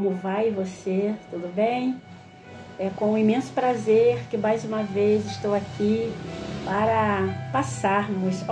Como vai você? Tudo bem? É com imenso prazer que mais uma vez estou aqui para passarmos,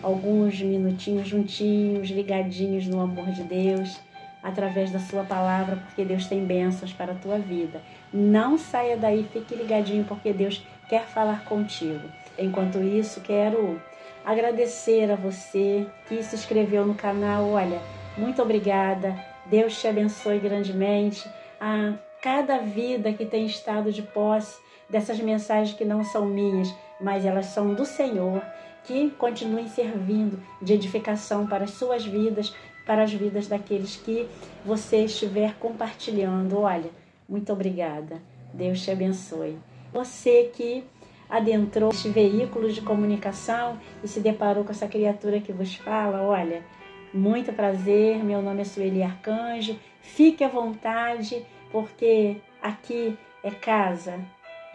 alguns minutinhos juntinhos, ligadinhos no amor de Deus, através da sua palavra, porque Deus tem bênçãos para a tua vida. Não saia daí, fique ligadinho, porque Deus quer falar contigo. Enquanto isso, quero agradecer a você que se inscreveu no canal. Olha, muito obrigada. Deus te abençoe grandemente. A cada vida que tem estado de posse dessas mensagens que não são minhas, mas elas são do Senhor, que continuem servindo de edificação para as suas vidas, para as vidas daqueles que você estiver compartilhando. Olha, muito obrigada. Deus te abençoe. Você que adentrou este veículo de comunicação e se deparou com essa criatura que vos fala, olha, muito prazer, meu nome é Sueli Arcanjo, fique à vontade, porque aqui é casa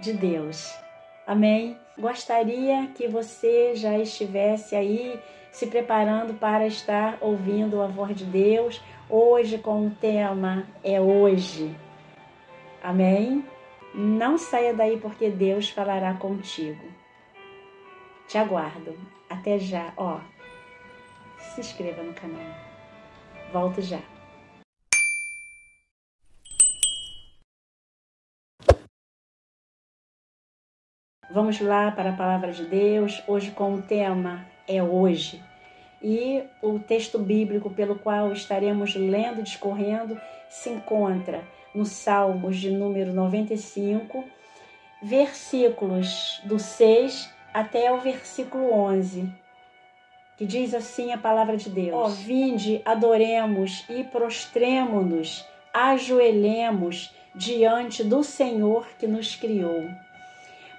de Deus. Amém? Gostaria que você já estivesse aí se preparando para estar ouvindo a voz de Deus, hoje com o tema É Hoje. Amém? Não saia daí, porque Deus falará contigo. Te aguardo. Até já. Se inscreva no canal. Volto já. Vamos lá para a palavra de Deus, hoje com o tema É Hoje. E o texto bíblico pelo qual estaremos lendo, discorrendo, se encontra no Salmos de número 95, versículos do 6 até o versículo 11, que diz assim a palavra de Deus: vinde, adoremos e prostremo-nos, ajoelhemos diante do Senhor que nos criou.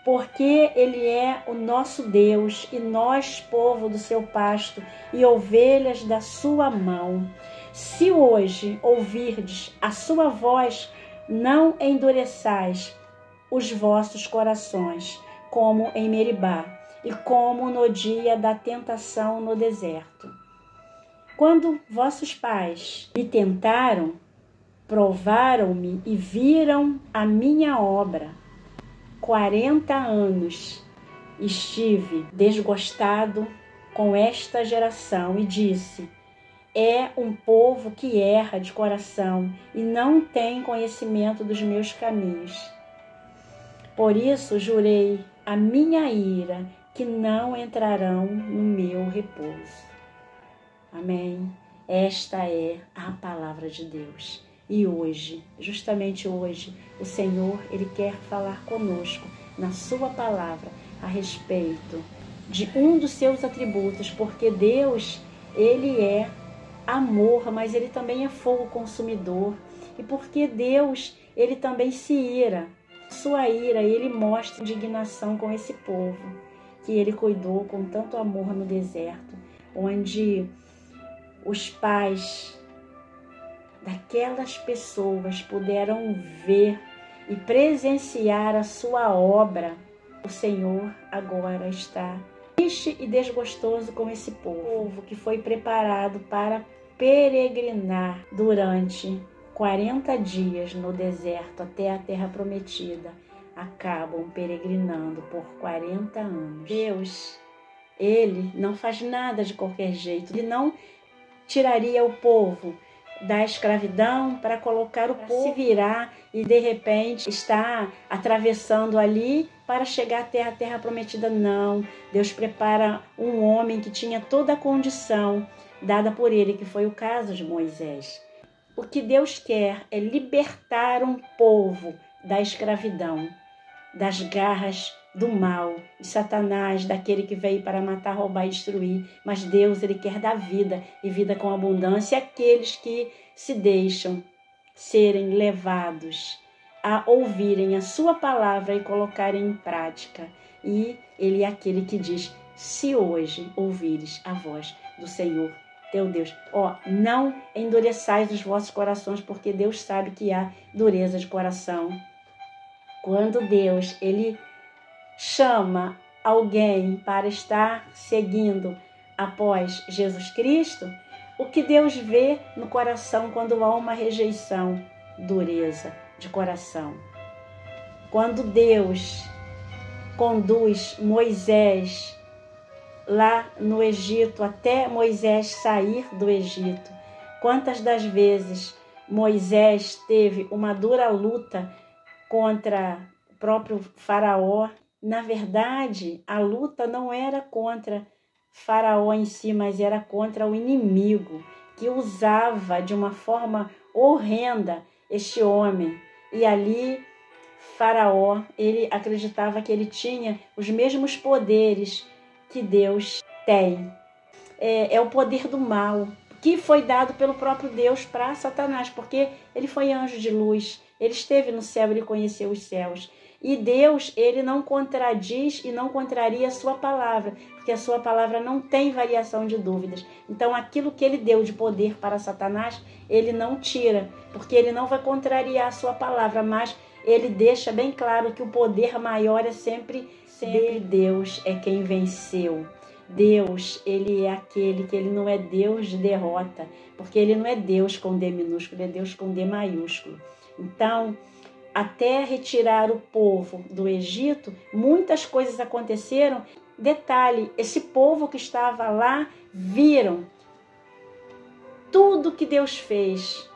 Porque Ele é o nosso Deus e nós, povo do seu pasto e ovelhas da sua mão. Se hoje ouvirdes a sua voz, não endureçais os vossos corações, como em Meribá, e como no dia da tentação no deserto. Quando vossos pais me tentaram, provaram-me e viram a minha obra. 40 anos estive desgostado com esta geração e disse: é um povo que erra de coração e não tem conhecimento dos meus caminhos. Por isso jurei a minha ira que não entrarão no meu repouso. Amém? Esta é a palavra de Deus. E hoje, justamente hoje, o Senhor, Ele quer falar conosco na sua palavra a respeito de um dos seus atributos, porque Deus, Ele é amor, mas Ele também é fogo consumidor. E porque Deus, Ele também se ira. Sua ira, Ele mostra indignação com esse povo, que Ele cuidou com tanto amor no deserto, onde os pais daquelas pessoas puderam ver e presenciar a sua obra. O Senhor agora está triste e desgostoso com esse povo que foi preparado para peregrinar durante 40 dias no deserto até a terra prometida. Acabam peregrinando por 40 anos. Deus, Ele não faz nada de qualquer jeito. Ele não tiraria o povo da escravidão para colocar o povo se virar e de repente está atravessando ali para chegar até a terra prometida. Não, Deus prepara um homem que tinha toda a condição dada por ele, que foi o caso de Moisés. O que Deus quer é libertar um povo da escravidão, das garras do mal, de Satanás, daquele que veio para matar, roubar e destruir. Mas Deus, Ele quer dar vida, e vida com abundância, àqueles que se deixam serem levados a ouvirem a sua palavra e colocarem em prática. E Ele é aquele que diz: se hoje ouvires a voz do Senhor teu Deus, não endureçais os vossos corações, porque Deus sabe que há dureza de coração. Quando Deus, Ele chama alguém para estar seguindo após Jesus Cristo, o que Deus vê no coração quando há uma rejeição? dureza de coração. Quando Deus conduz Moisés lá no Egito, até Moisés sair do Egito, quantas das vezes Moisés teve uma dura luta contra o próprio Faraó? Na verdade, a luta não era contra Faraó em si, mas era contra o inimigo, que usava de uma forma horrenda este homem. E ali, Faraó, ele acreditava que ele tinha os mesmos poderes que Deus tem. É o poder do mal, que foi dado pelo próprio Deus para Satanás, porque ele foi anjo de luz, ele esteve no céu, ele conheceu os céus. E Deus, ele não contradiz e não contraria a sua palavra, porque a sua palavra não tem variação de dúvidas. Então, aquilo que ele deu de poder para Satanás, ele não tira, porque ele não vai contrariar a sua palavra, mas ele deixa bem claro que o poder maior é sempre Deus, é quem venceu. Deus, ele é aquele que ele não é Deus de derrota, porque ele não é Deus com D minúsculo, ele é Deus com D maiúsculo. Então, até retirar o povo do Egito, muitas coisas aconteceram. Detalhe, esse povo que estava lá viram tudo que Deus fez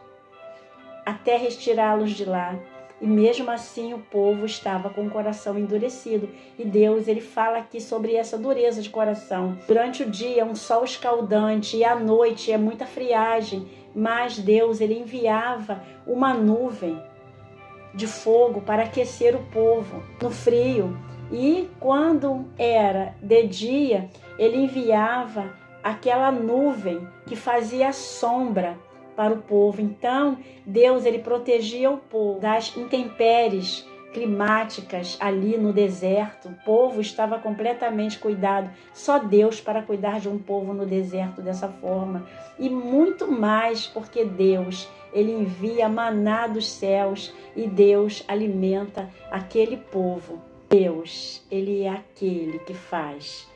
até retirá-los de lá. E mesmo assim o povo estava com o coração endurecido. E Deus, ele fala aqui sobre essa dureza de coração. Durante o dia, um sol escaldante, e à noite é muita friagem. Mas Deus, ele enviava uma nuvem de fogo para aquecer o povo no frio. E quando era de dia, ele enviava aquela nuvem que fazia sombra para o povo. Então, Deus, ele protegia o povo das intempéries climáticas ali no deserto. O povo estava completamente cuidado. Só Deus para cuidar de um povo no deserto dessa forma. E muito mais porque Deus, ele envia maná dos céus e Deus alimenta aquele povo. Deus, ele é aquele que faz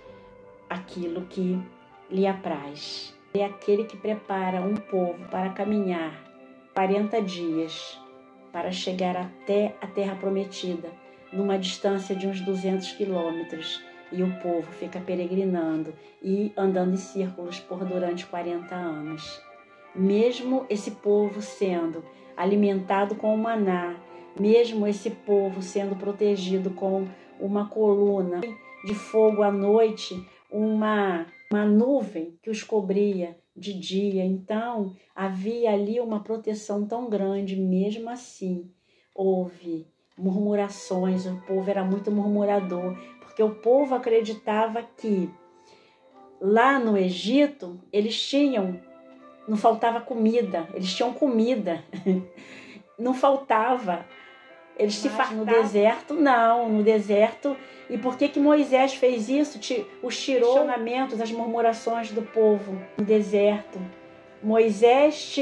aquilo que lhe apraz. É aquele que prepara um povo para caminhar 40 dias para chegar até a terra prometida, numa distância de uns 200 quilômetros. E o povo fica peregrinando e andando em círculos por durante 40 anos. Mesmo esse povo sendo alimentado com o maná, mesmo esse povo sendo protegido com uma coluna de fogo à noite, uma nuvem que os cobria de dia. Então, havia ali uma proteção tão grande. Mesmo assim, houve murmurações, o povo era muito murmurador, porque o povo acreditava que lá no Egito, não faltava comida, eles tinham comida, não faltava. Eles se fartavam. No deserto, não. No deserto. E por que Moisés fez isso? Os tirou as murmurações do povo no deserto. Moisés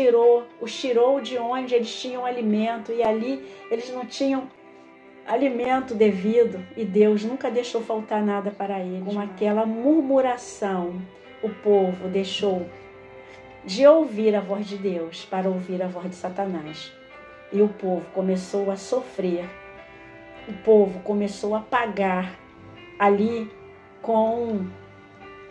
os tirou de onde eles tinham alimento. E ali eles não tinham alimento devido. E Deus nunca deixou faltar nada para eles. Com aquela murmuração, o povo deixou de ouvir a voz de Deus para ouvir a voz de Satanás. E o povo começou a sofrer, o povo começou a pagar ali com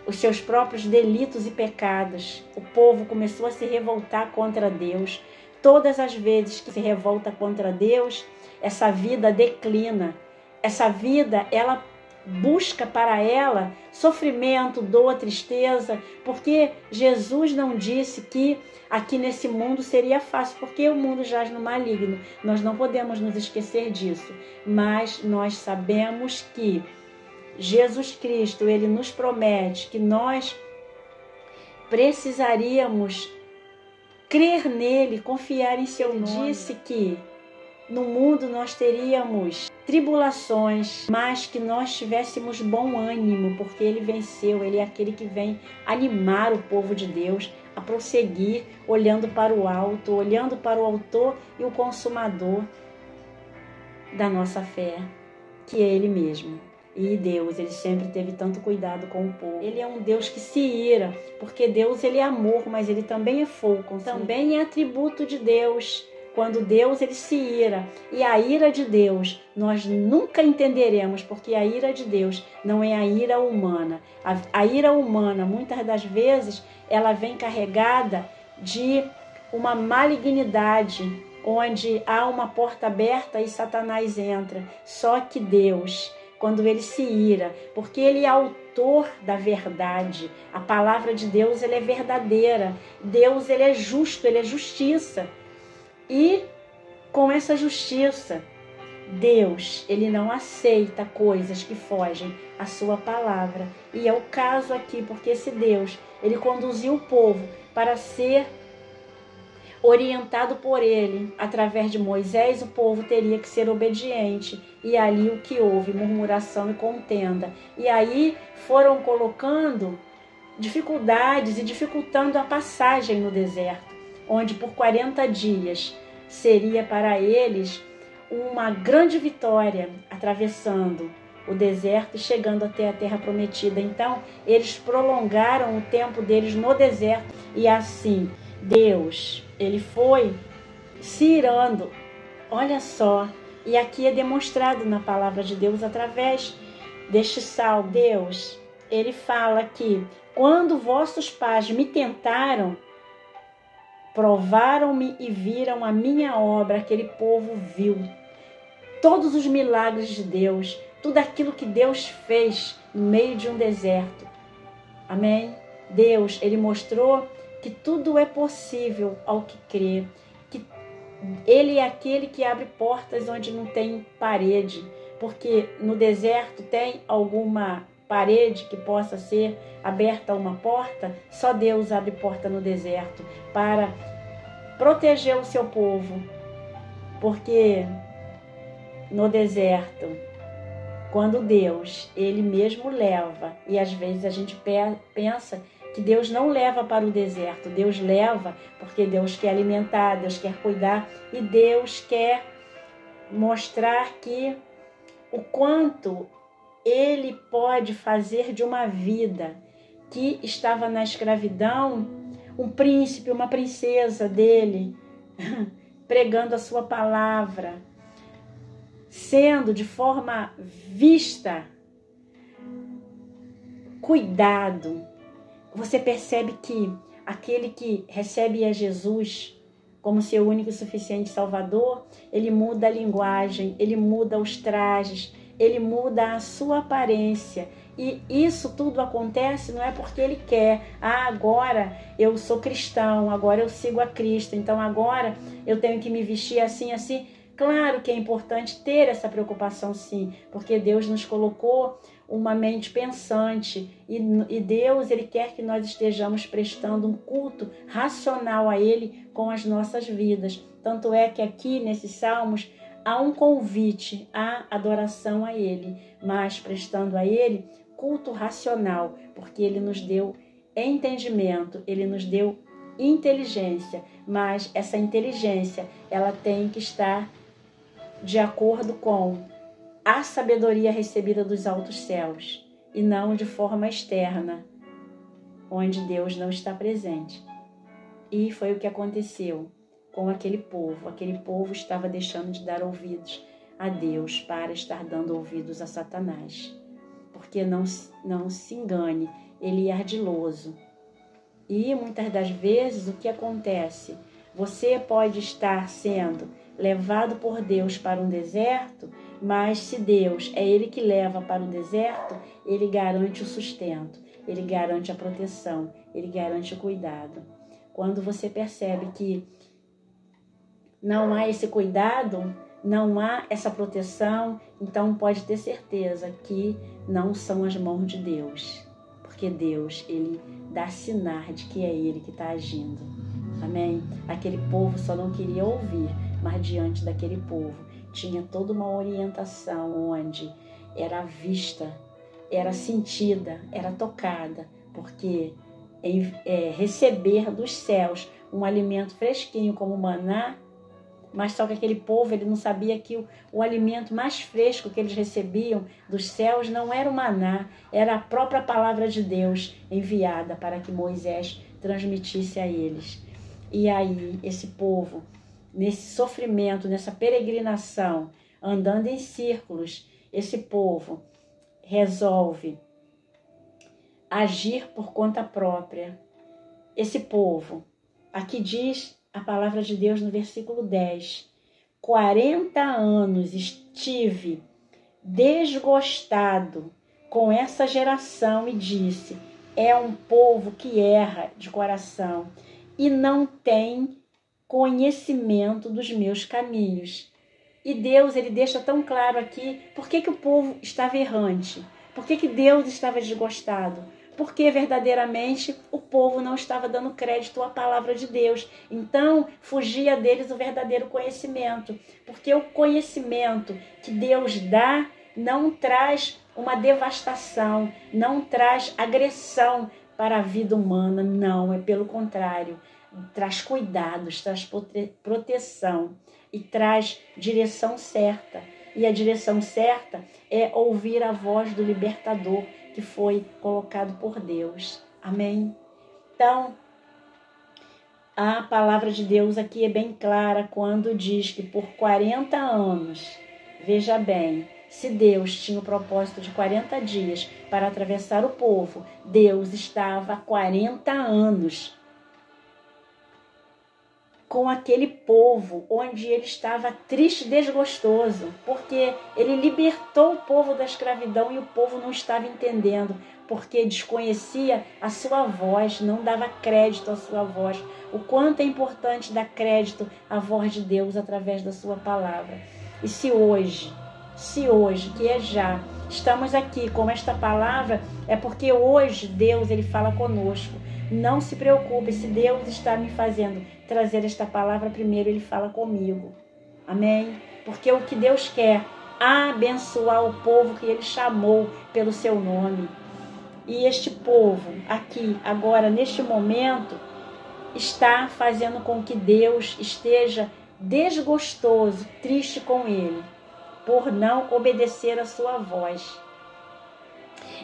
os seus próprios delitos e pecados. O povo começou a se revoltar contra Deus. Todas as vezes que se revolta contra Deus, essa vida declina. Essa vida, ela busca para ela sofrimento, dor, tristeza, porque Jesus não disse que aqui nesse mundo seria fácil, porque o mundo jaz no maligno. Nós não podemos nos esquecer disso, mas nós sabemos que Jesus Cristo, ele nos promete que nós precisaríamos crer nele, confiar em seu nome. Ele disse que no mundo nós teríamos tribulações, mas que nós tivéssemos bom ânimo, porque ele venceu. Ele é aquele que vem animar o povo de Deus a prosseguir, olhando para o alto, olhando para o autor e o consumador da nossa fé, que é ele mesmo. E Deus, ele sempre teve tanto cuidado com o povo. Ele é um Deus que se ira, porque Deus, ele é amor, mas ele também é fogo. Também é atributo de Deus. quando Deus ele se ira. E a ira de Deus nós nunca entenderemos, porque a ira de Deus não é a ira humana. A ira humana, muitas das vezes, ela vem carregada de uma malignidade, onde há uma porta aberta e Satanás entra. Só que Deus, quando ele se ira, porque ele é autor da verdade, a palavra de Deus ele é verdadeira, Deus ele é justo, ele é justiça. E com essa justiça, Deus ele não aceita coisas que fogem à sua palavra. E é o caso aqui, porque esse Deus ele conduziu o povo para ser orientado por ele, através de Moisés, o povo teria que ser obediente. E ali o que houve? Murmuração e contenda. E aí foram colocando dificuldades e dificultando a passagem no deserto, onde por 40 dias seria para eles uma grande vitória, atravessando o deserto e chegando até a terra prometida. Então, eles prolongaram o tempo deles no deserto e assim Deus, ele foi se irando. Olha só, e aqui é demonstrado na palavra de Deus através deste salmo. Deus, ele fala que quando vossos pais me tentaram, provaram-me e viram a minha obra, aquele povo viu todos os milagres de Deus, tudo aquilo que Deus fez no meio de um deserto. Amém? Deus, ele mostrou que tudo é possível ao que crê, que ele é aquele que abre portas onde não tem parede, porque no deserto tem alguma parede que possa ser aberta uma porta. Só Deus abre porta no deserto para proteger o seu povo, porque no deserto, quando Deus, ele mesmo leva, e às vezes a gente pensa que Deus não leva para o deserto, Deus leva porque Deus quer alimentar, Deus quer cuidar e Deus quer mostrar que o quanto ele pode fazer de uma vida que estava na escravidão, um príncipe, uma princesa dele, pregando a sua palavra, sendo de forma vista, cuidado. Você percebe que aquele que recebe a Jesus como seu único e suficiente Salvador, ele muda a linguagem, ele muda os trajes, ele muda a sua aparência. E isso tudo acontece não é porque ele quer. Agora eu sou cristão, agora eu sigo a Cristo, então agora eu tenho que me vestir assim, assim. Claro que é importante ter essa preocupação sim, porque Deus nos colocou uma mente pensante e Deus ele quer que nós estejamos prestando um culto racional a Ele com as nossas vidas. Tanto é que aqui nesses salmos há um convite à adoração a Ele, mas prestando a Ele culto racional, porque Ele nos deu entendimento, Ele nos deu inteligência, mas essa inteligência ela tem que estar de acordo com a sabedoria recebida dos altos céus e não de forma externa, onde Deus não está presente. E foi o que aconteceu com aquele povo. Aquele povo estava deixando de dar ouvidos a Deus para estar dando ouvidos a Satanás. Porque não se engane, ele é ardiloso. E muitas das vezes o que acontece? Você pode estar sendo levado por Deus para um deserto, mas se Deus é Ele que leva para o deserto, Ele garante o sustento, Ele garante a proteção, Ele garante o cuidado. Quando você percebe que não há esse cuidado, não há essa proteção, então pode ter certeza que não são as mãos de Deus, porque Deus, Ele dá sinal de que é Ele que está agindo. Amém? Aquele povo só não queria ouvir, mas diante daquele povo tinha toda uma orientação onde era vista, era sentida, era tocada, porque receber dos céus um alimento fresquinho como o maná, mas só que aquele povo ele não sabia que o alimento mais fresco que eles recebiam dos céus não era o maná, era a própria palavra de Deus enviada para que Moisés transmitisse a eles. E aí esse povo nesse sofrimento, nessa peregrinação, andando em círculos, esse povo resolve agir por conta própria. Esse povo, aqui diz a palavra de Deus no versículo 10, 40 anos estive desgostado com essa geração e disse, é um povo que erra de coração e não tem conhecimento dos meus caminhos. E Deus, ele deixa tão claro aqui por que o povo estava errante, por que Deus estava desgostado, porque verdadeiramente o povo não estava dando crédito à palavra de Deus. Então fugia deles o verdadeiro conhecimento, porque o conhecimento que Deus dá não traz uma devastação, não traz agressão para a vida humana, não, é pelo contrário, traz cuidados, traz proteção e traz direção certa. E a direção certa é ouvir a voz do libertador que foi colocado por Deus. Amém? Então, a palavra de Deus aqui é bem clara quando diz que por 40 anos, veja bem, se Deus tinha o propósito de 40 dias para atravessar o povo, Deus estava há 40 anos com aquele povo, onde ele estava triste e desgostoso, porque ele libertou o povo da escravidão e o povo não estava entendendo, porque desconhecia a sua voz, não dava crédito à sua voz. O quanto é importante dar crédito à voz de Deus através da sua palavra. E se hoje, que é já, estamos aqui com esta palavra, é porque hoje Deus, ele fala conosco. Não se preocupe, se Deus está me fazendo trazer esta palavra, primeiro ele fala comigo. Amém? Porque o que Deus quer, abençoar o povo que ele chamou pelo seu nome. E este povo aqui, agora, neste momento, está fazendo com que Deus esteja desgostoso, triste com ele, por não obedecer a sua voz.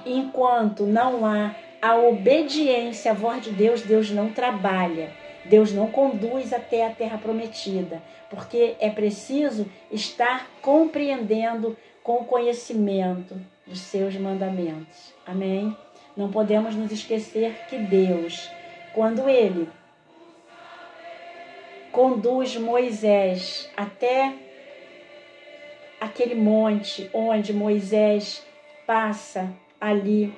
Enquanto não há a obediência à voz de Deus, Deus não trabalha, Deus não conduz até a terra prometida, porque é preciso estar compreendendo com conhecimento dos seus mandamentos. Amém? Não podemos nos esquecer que Deus, quando ele conduz Moisés até aquele monte onde Moisés passa ali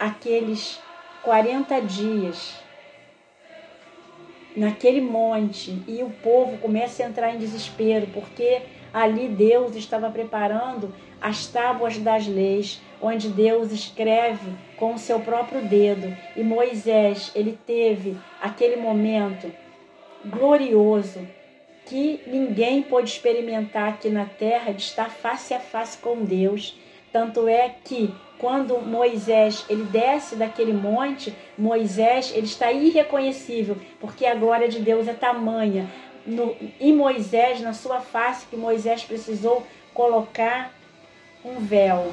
aqueles 40 dias naquele monte, e o povo começa a entrar em desespero, porque ali Deus estava preparando as tábuas das leis, onde Deus escreve com o seu próprio dedo, e Moisés, ele teve aquele momento glorioso que ninguém pôde experimentar aqui na terra, de estar face a face com Deus. Tanto é que quando Moisés ele desce daquele monte, Moisés ele está irreconhecível, porque a glória de Deus é tamanha em Moisés, na sua face, que Moisés precisou colocar um véu,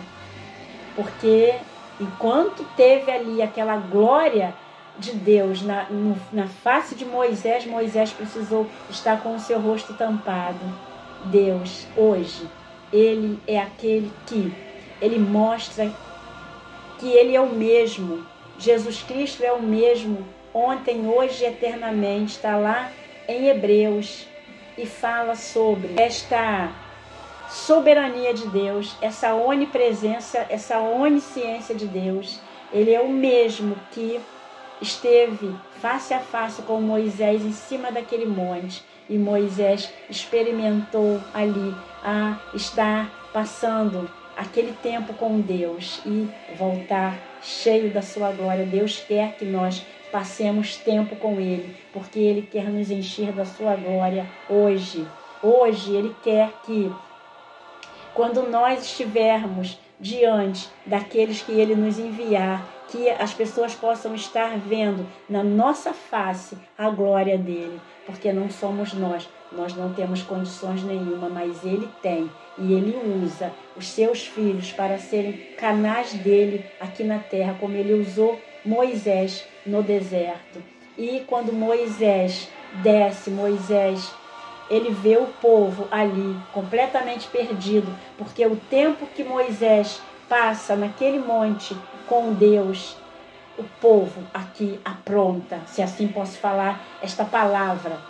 porque enquanto teve ali aquela glória de Deus na face de Moisés, Moisés precisou estar com o seu rosto tampado. Deus, hoje, ele é aquele que ele mostra que ele é o mesmo. Jesus Cristo é o mesmo ontem, hoje e eternamente. Está lá em Hebreus e fala sobre esta soberania de Deus, essa onipresença, essa onisciência de Deus. Ele é o mesmo que esteve face a face com Moisés em cima daquele monte, e Moisés experimentou ali a estar passando aquele tempo com Deus e voltar cheio da sua glória. Deus quer que nós passemos tempo com Ele, porque Ele quer nos encher da sua glória hoje. Hoje Ele quer que, quando nós estivermos diante daqueles que Ele nos enviar, que as pessoas possam estar vendo na nossa face a glória dEle, porque não somos nós não temos condições nenhuma, mas Ele tem, e Ele usa os seus filhos para serem canais dEle aqui na terra, como Ele usou Moisés no deserto. E quando Moisés desce, ele vê o povo ali completamente perdido, porque o tempo que Moisés passa naquele monte com Deus, o povo aqui apronta, se assim posso falar esta palavra,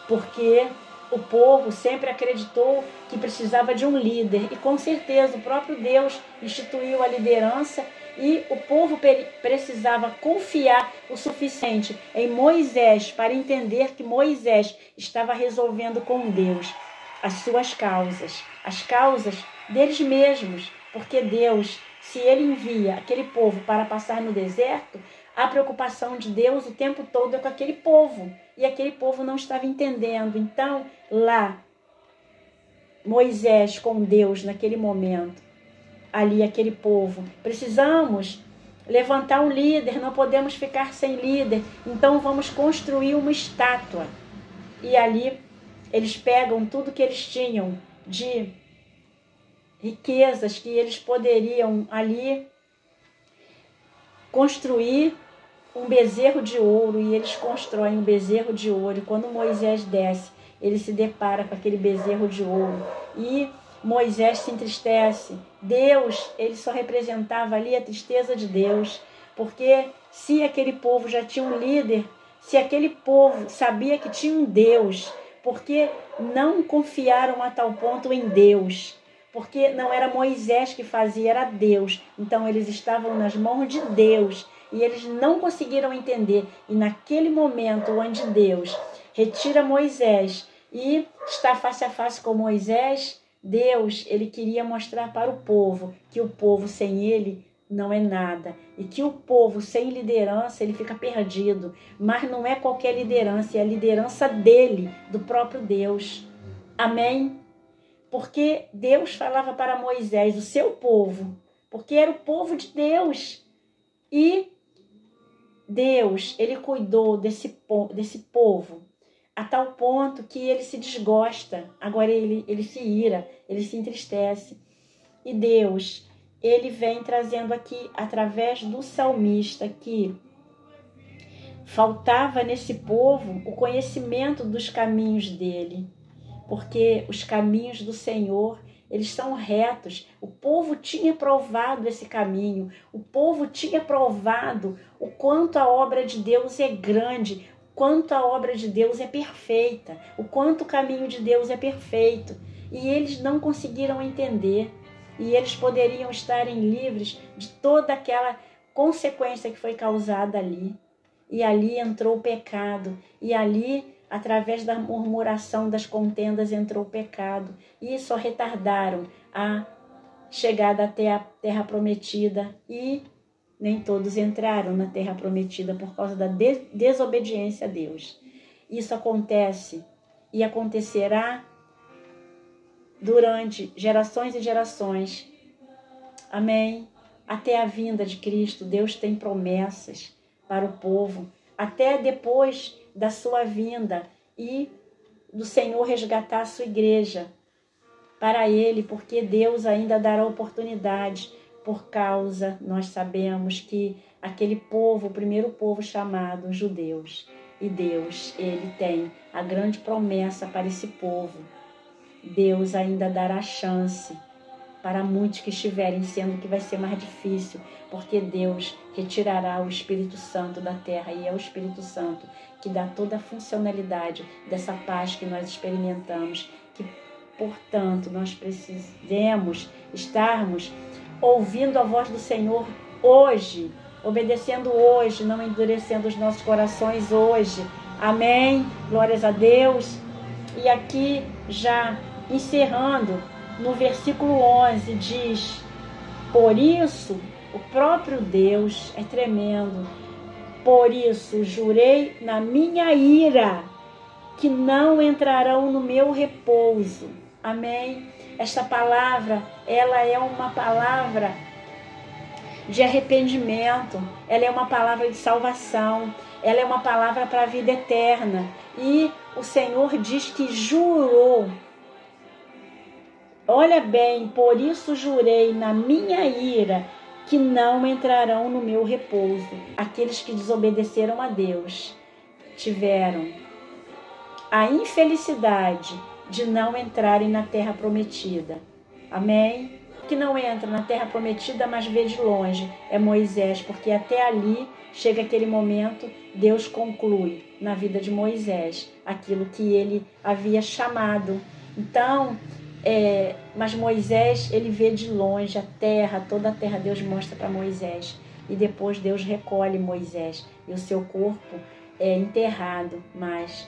porque o povo sempre acreditou que precisava de um líder, e com certeza o próprio Deus instituiu a liderança, e o povo precisava confiar o suficiente em Moisés para entender que Moisés estava resolvendo com Deus as suas causas, as causas deles mesmos, porque Deus, se ele envia aquele povo para passar no deserto, a preocupação de Deus o tempo todo é com aquele povo, e aquele povo não estava entendendo. Então, lá, Moisés com Deus naquele momento, ali aquele povo, precisamos levantar um líder, não podemos ficar sem líder, então vamos construir uma estátua. E ali eles pegam tudo que eles tinham de riquezas que eles poderiam ali construir um bezerro de ouro, e eles constroem um bezerro de ouro, e quando Moisés desce, ele se depara com aquele bezerro de ouro, e Moisés se entristece. Deus, ele só representava ali a tristeza de Deus, porque se aquele povo já tinha um líder, se aquele povo sabia que tinha um Deus, porque não confiaram a tal ponto em Deus? Porque não era Moisés que fazia, era Deus. Então eles estavam nas mãos de Deus, e eles não conseguiram entender. E naquele momento onde Deus retira Moisés e está face a face com Moisés, Deus, ele queria mostrar para o povo que o povo sem ele não é nada, e que o povo sem liderança ele fica perdido. Mas não é qualquer liderança, é a liderança dele, do próprio Deus. Amém? Porque Deus falava para Moisés, o seu povo, porque era o povo de Deus, e Deus, ele cuidou desse povo a tal ponto que ele se desgosta, agora ele se ira, ele se entristece. E Deus, ele vem trazendo aqui, através do salmista, que faltava nesse povo o conhecimento dos caminhos dele, porque os caminhos do Senhor, eles são retos. O povo tinha provado esse caminho, o povo tinha provado o quanto a obra de Deus é grande, o quanto a obra de Deus é perfeita, o quanto o caminho de Deus é perfeito. E eles não conseguiram entender, e eles poderiam estarem livres de toda aquela consequência que foi causada ali. E ali entrou o pecado, e ali, através da murmuração, das contendas, entrou o pecado, e só retardaram a chegada até a terra prometida, e nem todos entraram na terra prometida por causa da desobediência a Deus. Isso acontece e acontecerá durante gerações e gerações. Amém? Até a vinda de Cristo, Deus tem promessas para o povo, até depois da sua vinda e do Senhor resgatar a sua igreja para ele, porque Deus ainda dará oportunidade, por causa, nós sabemos que aquele povo, o primeiro povo chamado judeus, e Deus, ele tem a grande promessa para esse povo. Deus ainda dará chance para muitos que estiverem, sendo que vai ser mais difícil, porque Deus retirará o Espírito Santo da terra, e é o Espírito Santo que dá toda a funcionalidade dessa paz que nós experimentamos, que, portanto, nós precisamos estarmos ouvindo a voz do Senhor hoje, obedecendo hoje, não endurecendo os nossos corações hoje. Amém? Glórias a Deus. E aqui, já encerrando, no versículo 11 diz: por isso, o próprio Deus é tremendo, por isso jurei na minha ira que não entrarão no meu repouso. Amém? Esta palavra, ela é uma palavra de arrependimento, ela é uma palavra de salvação, ela é uma palavra para a vida eterna. E o Senhor diz que jurou. Olha bem, por isso jurei na minha ira que não entrarão no meu repouso. Aqueles que desobedeceram a Deus tiveram a infelicidade de não entrarem na terra prometida. Amém? Que não entra na terra prometida, mas vê de longe, é Moisés, porque até ali chega aquele momento, Deus conclui na vida de Moisés aquilo que ele havia chamado. Então, mas Moisés, ele vê de longe a terra, toda a terra Deus mostra para Moisés. E depois Deus recolhe Moisés e o seu corpo é enterrado, mas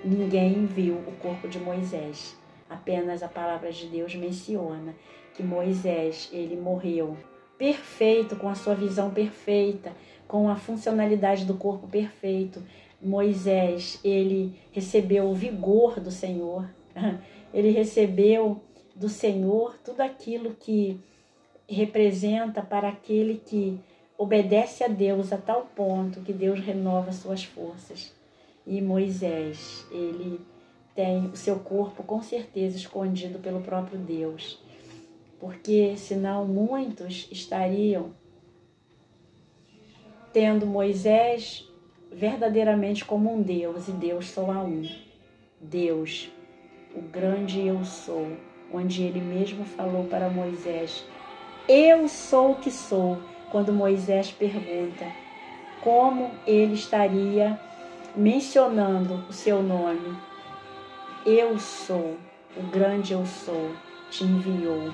ninguém viu o corpo de Moisés. Apenas a palavra de Deus menciona que Moisés, ele morreu perfeito, com a sua visão perfeita, com a funcionalidade do corpo perfeito. Moisés, ele recebeu o vigor do Senhor, ele recebeu do Senhor tudo aquilo que representa para aquele que obedece a Deus a tal ponto que Deus renova suas forças. E Moisés, ele tem o seu corpo com certeza escondido pelo próprio Deus, porque senão muitos estariam tendo Moisés verdadeiramente como um Deus, e Deus só há um. Deus, o grande eu sou, onde ele mesmo falou para Moisés, eu sou o que sou, quando Moisés pergunta como ele estaria mencionando o seu nome. Eu sou, o grande eu sou, te enviou.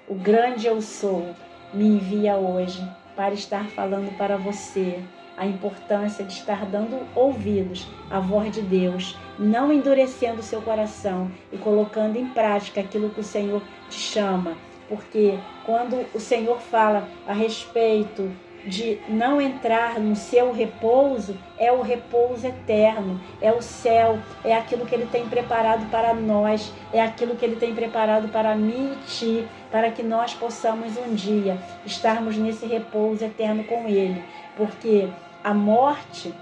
O grande eu sou me envia hoje para estar falando para você a importância de estar dando ouvidos à voz de Deus, não endurecendo o seu coração e colocando em prática aquilo que o Senhor te chama. Porque quando o Senhor fala a respeito de não entrar no seu repouso, é o repouso eterno, é o céu, é aquilo que Ele tem preparado para nós, é aquilo que Ele tem preparado para mim e ti, para que nós possamos um dia estarmos nesse repouso eterno com Ele. Porque a morte,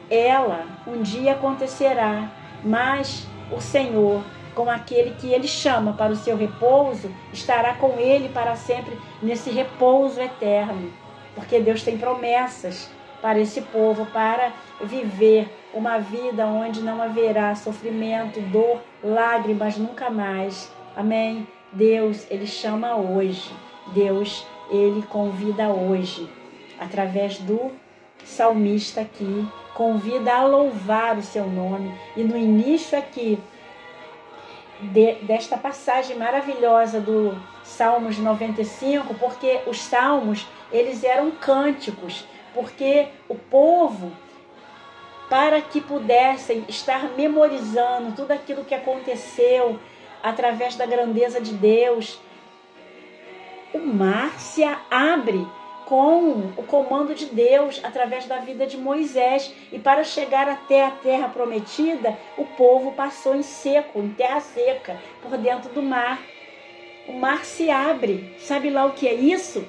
ela um dia acontecerá, mas o Senhor, com aquele que Ele chama para o seu repouso, estará com Ele para sempre nesse repouso eterno. Porque Deus tem promessas para esse povo, para viver uma vida onde não haverá sofrimento, dor, lágrimas, nunca mais. Amém? Deus, Ele chama hoje. Deus, Ele convida hoje, através do salmista aqui, convida a louvar o seu nome. E no início aqui, desta passagem maravilhosa do Salmos 95, porque os salmos, eles eram cânticos, porque o povo, para que pudessem estar memorizando tudo aquilo que aconteceu através da grandeza de Deus, o mar se abre com o comando de Deus através da vida de Moisés. E para chegar até a terra prometida, o povo passou em seco, em terra seca, por dentro do mar. O mar se abre. Sabe lá o que é isso?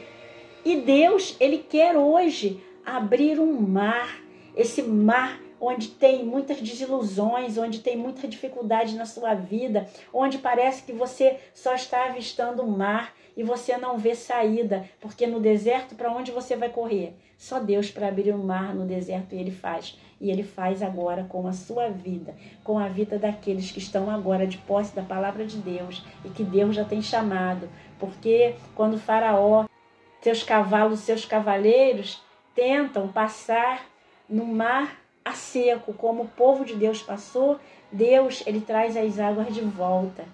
E Deus, Ele quer hoje abrir um mar. Esse mar onde tem muitas desilusões, onde tem muita dificuldade na sua vida, onde parece que você só está avistando o mar e você não vê saída, porque no deserto, para onde você vai correr? Só Deus para abrir o mar no deserto, e Ele faz. E Ele faz agora com a sua vida, com a vida daqueles que estão agora de posse da palavra de Deus e que Deus já tem chamado. Porque quando o Faraó, seus cavalos, seus cavaleiros tentam passar no mar a seco, como o povo de Deus passou, Deus, Ele traz as águas de volta.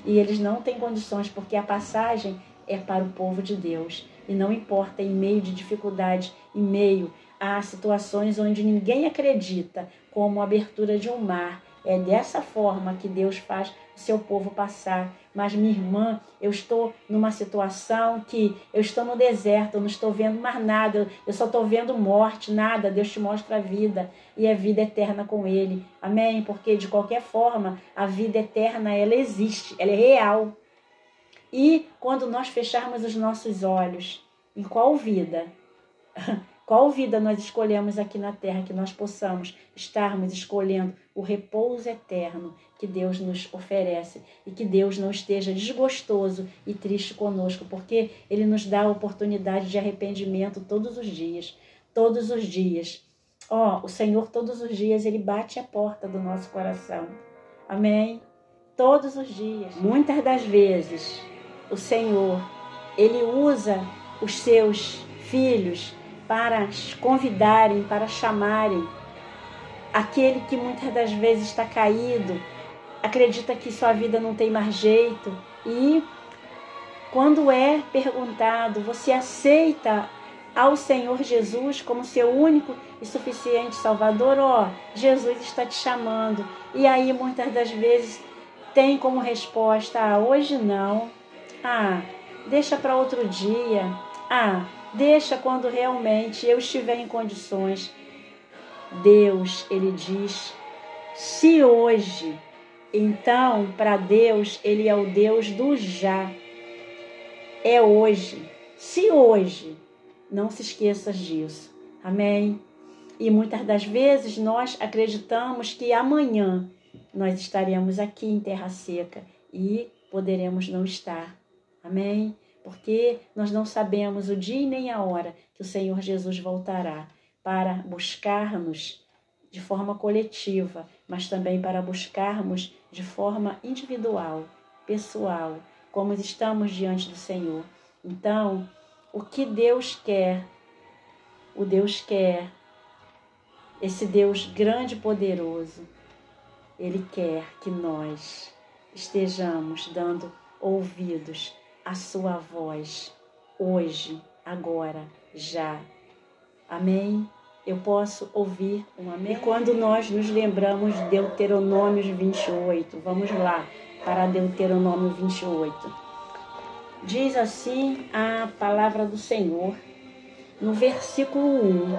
E eles não têm condições, porque a passagem é para o povo de Deus. E não importa, em meio de dificuldade, em meio a situações onde ninguém acredita, como a abertura de um mar, é dessa forma que Deus faz o seu povo passar. Mas, minha irmã, eu estou numa situação que eu estou no deserto, eu não estou vendo mais nada, eu só estou vendo morte, nada. Deus te mostra a vida, e a vida eterna com Ele. Amém? Porque, de qualquer forma, a vida eterna, ela existe, ela é real. E quando nós fecharmos os nossos olhos, em qual vida? Qual vida nós escolhemos aqui na terra, que nós possamos estarmos escolhendo o repouso eterno que Deus nos oferece, e que Deus não esteja desgostoso e triste conosco, porque Ele nos dá a oportunidade de arrependimento todos os dias. Todos os dias. O Senhor todos os dias, Ele bate a porta do nosso coração. Amém? Todos os dias. Muitas das vezes, o Senhor, Ele usa os seus filhos para convidarem, para chamarem aquele que muitas das vezes está caído, acredita que sua vida não tem mais jeito, e quando é perguntado, você aceita ao Senhor Jesus como seu único e suficiente Salvador? Jesus está te chamando. E aí muitas das vezes tem como resposta: hoje não, deixa para outro dia, deixa quando realmente eu estiver em condições. Deus, Ele diz, se hoje, então para Deus, Ele é o Deus do já. É hoje. Se hoje, não se esqueça disso. Amém? E muitas das vezes nós acreditamos que amanhã nós estaremos aqui em terra seca e poderemos não estar. Amém? Porque nós não sabemos o dia e nem a hora que o Senhor Jesus voltará para buscar-nos de forma coletiva, mas também para buscarmos de forma individual, pessoal, como estamos diante do Senhor. Então, o que Deus quer, esse Deus grande e poderoso, Ele quer que nós estejamos dando ouvidos à sua voz, hoje, agora, já. Amém? Eu posso ouvir um amém? E quando nós nos lembramos de Deuteronômio 28, vamos lá para Deuteronômio 28. Diz assim a palavra do Senhor, no versículo 1.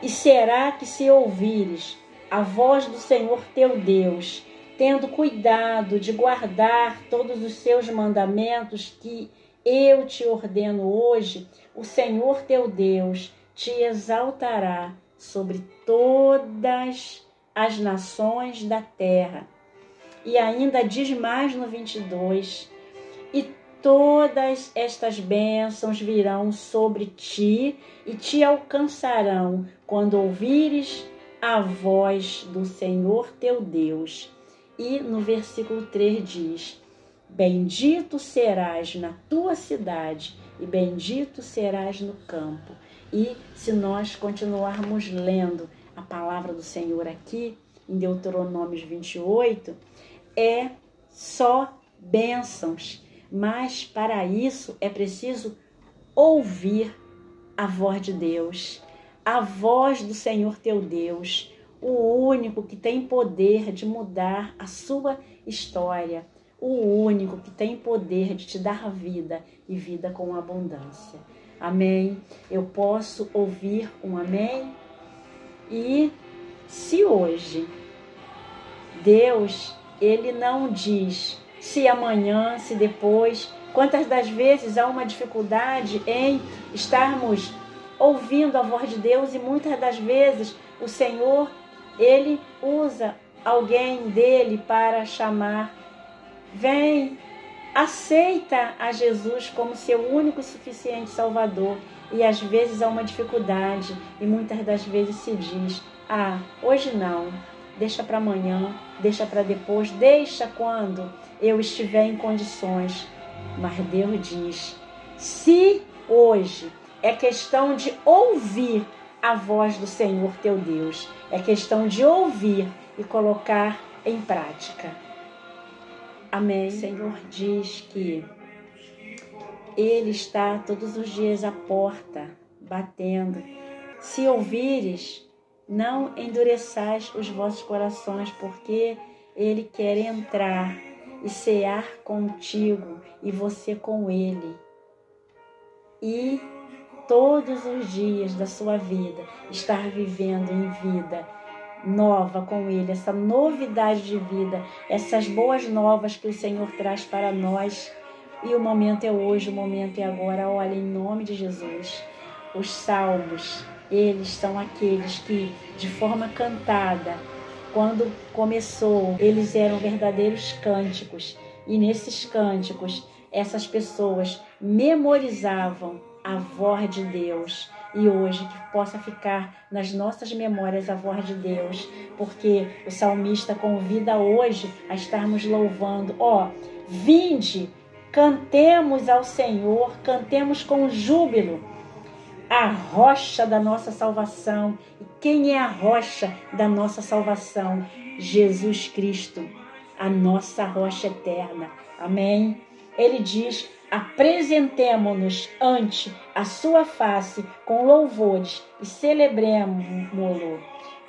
E será que se ouvires a voz do Senhor teu Deus, tendo cuidado de guardar todos os seus mandamentos que eu te ordeno hoje, o Senhor teu Deus te exaltará sobre todas as nações da terra. E ainda diz mais no 22, e todas estas bênçãos virão sobre ti e te alcançarão quando ouvires a voz do Senhor teu Deus. E no versículo 3 diz, bendito serás na tua cidade e bendito serás no campo. E se nós continuarmos lendo a palavra do Senhor aqui, em Deuteronômio 28, é só bênçãos. Mas para isso é preciso ouvir a voz de Deus, a voz do Senhor teu Deus, o único que tem poder de mudar a sua história, o único que tem poder de te dar vida e vida com abundância. Amém? Eu posso ouvir um amém? E se hoje Deus, Ele não diz se amanhã, se depois, quantas das vezes há uma dificuldade em estarmos ouvindo a voz de Deus e muitas das vezes o Senhor, Ele usa alguém dele para chamar, vem, aceita a Jesus como seu único e suficiente Salvador. E às vezes há uma dificuldade e muitas das vezes se diz, hoje não, deixa para amanhã, deixa para depois, deixa quando eu estiver em condições. Mas Deus diz, se hoje é questão de ouvir a voz do Senhor teu Deus, é questão de ouvir e colocar em prática. Amém. O Senhor diz que Ele está todos os dias à porta, batendo. Se ouvires, não endureçais os vossos corações, porque Ele quer entrar e cear contigo e você com Ele. E todos os dias da sua vida, estar vivendo em vida nova com Ele, essa novidade de vida, essas boas novas que o Senhor traz para nós. E o momento é hoje, o momento é agora. Olha, em nome de Jesus, os salmos, eles são aqueles que, de forma cantada, quando começou, eles eram verdadeiros cânticos. E nesses cânticos, essas pessoas memorizavam a voz de Deus, e hoje que possa ficar nas nossas memórias a voz de Deus, porque o salmista convida hoje a estarmos louvando. Vinde, cantemos ao Senhor, cantemos com júbilo, a rocha da nossa salvação. E quem é a rocha da nossa salvação? Jesus Cristo, a nossa rocha eterna. Amém? Ele diz: apresentemo-nos ante a sua face com louvores e celebremo-lo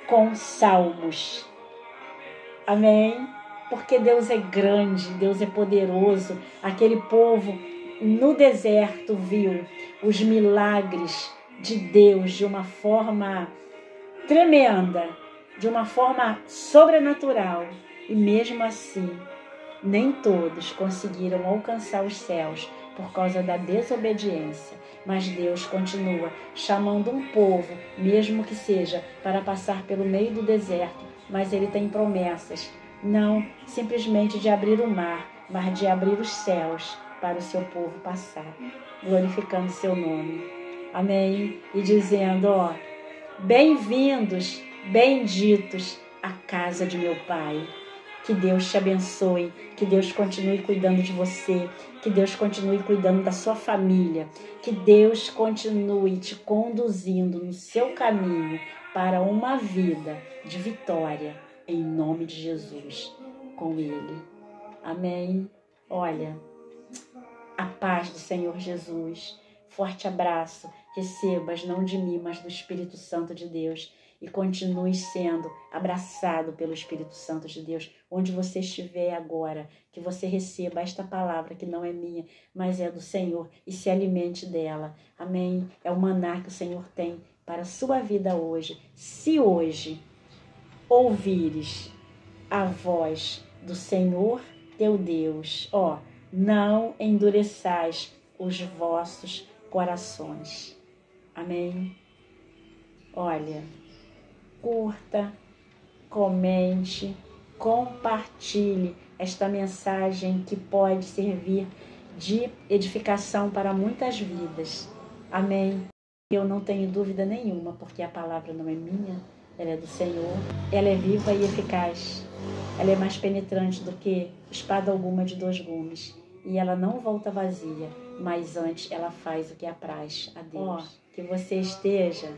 com salmos. Amém? Porque Deus é grande, Deus é poderoso. Aquele povo no deserto viu os milagres de Deus de uma forma tremenda, de uma forma sobrenatural. E mesmo assim, nem todos conseguiram alcançar os céus por causa da desobediência. Mas Deus continua chamando um povo, mesmo que seja para passar pelo meio do deserto. Mas Ele tem promessas, não simplesmente de abrir o mar, mas de abrir os céus para o seu povo passar, glorificando seu nome. Amém? E dizendo, bem-vindos, benditos à casa de meu Pai. Que Deus te abençoe, que Deus continue cuidando de você, que Deus continue cuidando da sua família, que Deus continue te conduzindo no seu caminho para uma vida de vitória, em nome de Jesus, com Ele. Amém? Olha, a paz do Senhor Jesus, forte abraço, recebas não de mim, mas do Espírito Santo de Deus, e continue sendo abraçado pelo Espírito Santo de Deus, onde você estiver agora, que você receba esta palavra que não é minha, mas é do Senhor, e se alimente dela. Amém? É o maná que o Senhor tem para a sua vida hoje. Se hoje ouvires a voz do Senhor teu Deus, não endureçais os vossos corações. Amém? Olha, curta, comente, compartilhe esta mensagem que pode servir de edificação para muitas vidas. Amém? Eu não tenho dúvida nenhuma, porque a palavra não é minha, ela é do Senhor. Ela é viva e eficaz. Ela é mais penetrante do que espada alguma de 2 gumes. E ela não volta vazia, mas antes ela faz o que apraz a Deus. Que você esteja,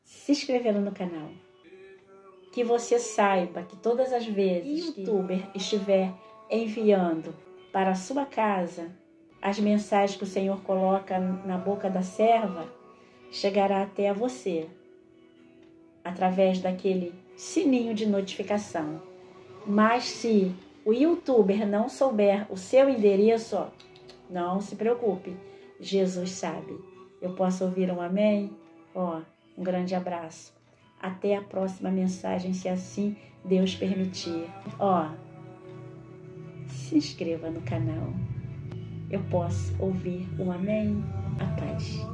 se inscrevendo no canal. Que você saiba que todas as vezes que o youtuber estiver enviando para a sua casa as mensagens que o Senhor coloca na boca da serva, chegará até a você através daquele sininho de notificação. Mas se o youtuber não souber o seu endereço, não se preocupe, Jesus sabe. Eu posso ouvir um amém? Um grande abraço. Até a próxima mensagem, se assim Deus permitir. Se inscreva no canal. Eu posso ouvir um amém? A paz.